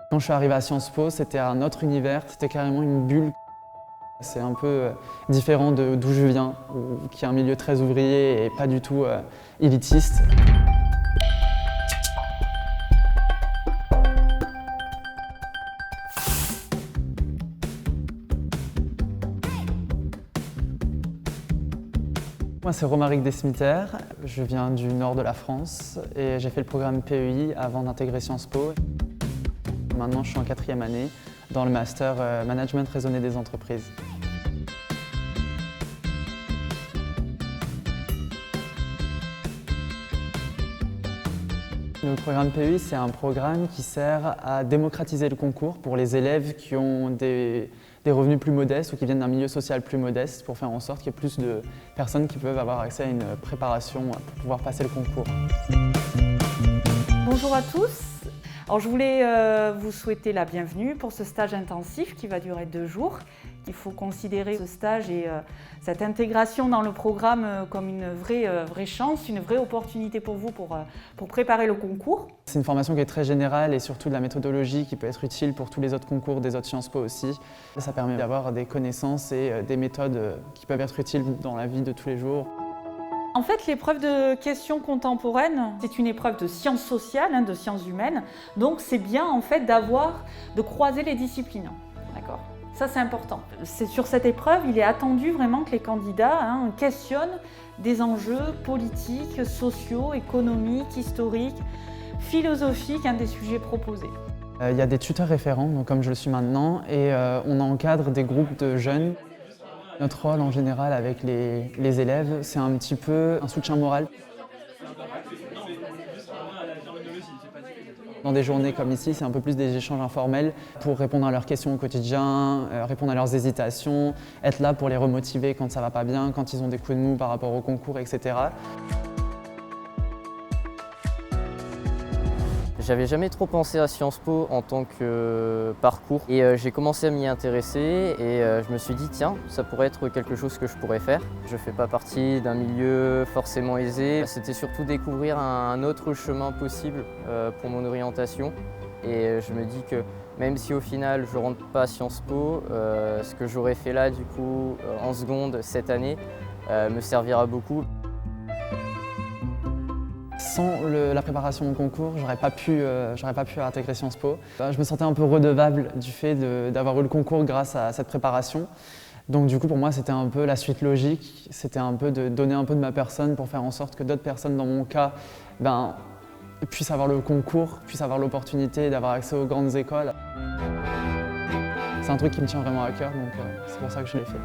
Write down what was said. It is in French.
Quand je suis arrivé à Sciences Po, c'était un autre univers, c'était carrément une bulle. C'est un peu différent d'où je viens, qui est un milieu très ouvrier et pas du tout élitiste. Moi, c'est Romaric Desmiter, je viens du nord de la France et j'ai fait le programme PEI avant d'intégrer Sciences Po. Maintenant, je suis en 4e année dans le master Management raisonné des entreprises. Le programme PEI, c'est un programme qui sert à démocratiser le concours pour les élèves qui ont des revenus plus modestes ou qui viennent d'un milieu social plus modeste pour faire en sorte qu'il y ait plus de personnes qui peuvent avoir accès à une préparation pour pouvoir passer le concours. Bonjour à tous. Alors, je voulais vous souhaiter la bienvenue pour ce stage intensif qui va durer 2 jours. Il faut considérer ce stage et cette intégration dans le programme comme une vraie chance, une vraie opportunité pour vous pour préparer le concours. C'est une formation qui est très générale et surtout de la méthodologie qui peut être utile pour tous les autres concours des autres Sciences Po aussi. Ça permet d'avoir des connaissances et des méthodes qui peuvent être utiles dans la vie de tous les jours. En fait, l'épreuve de questions contemporaines, c'est une épreuve de sciences sociales, de sciences humaines. Donc, c'est bien en fait de croiser les disciplines. D'accord ? Ça, c'est important. Sur cette épreuve, il est attendu vraiment que les candidats questionnent des enjeux politiques, sociaux, économiques, historiques, philosophiques des sujets proposés. Il y a des tuteurs référents, donc comme je le suis maintenant, et on encadre des groupes de jeunes. Notre rôle en général avec les élèves, c'est un petit peu un soutien moral. Dans des journées comme ici, c'est un peu plus des échanges informels pour répondre à leurs questions au quotidien, répondre à leurs hésitations, être là pour les remotiver quand ça va pas bien, quand ils ont des coups de mou par rapport au concours, etc. J'avais jamais trop pensé à Sciences Po en tant que parcours et j'ai commencé à m'y intéresser et je me suis dit tiens, ça pourrait être quelque chose que je pourrais faire. Je ne fais pas partie d'un milieu forcément aisé, c'était surtout découvrir un autre chemin possible pour mon orientation et je me dis que même si au final je ne rentre pas à Sciences Po, ce que j'aurais fait là du coup en seconde cette année me servira beaucoup. Sans la préparation au concours, j'aurais pas pu intégrer Sciences Po. Je me sentais un peu redevable du fait d'avoir eu le concours grâce à cette préparation. Donc du coup pour moi c'était un peu la suite logique, c'était un peu de donner un peu de ma personne pour faire en sorte que d'autres personnes dans mon cas puissent avoir le concours, puissent avoir l'opportunité d'avoir accès aux grandes écoles. C'est un truc qui me tient vraiment à cœur, donc c'est pour ça que je l'ai fait.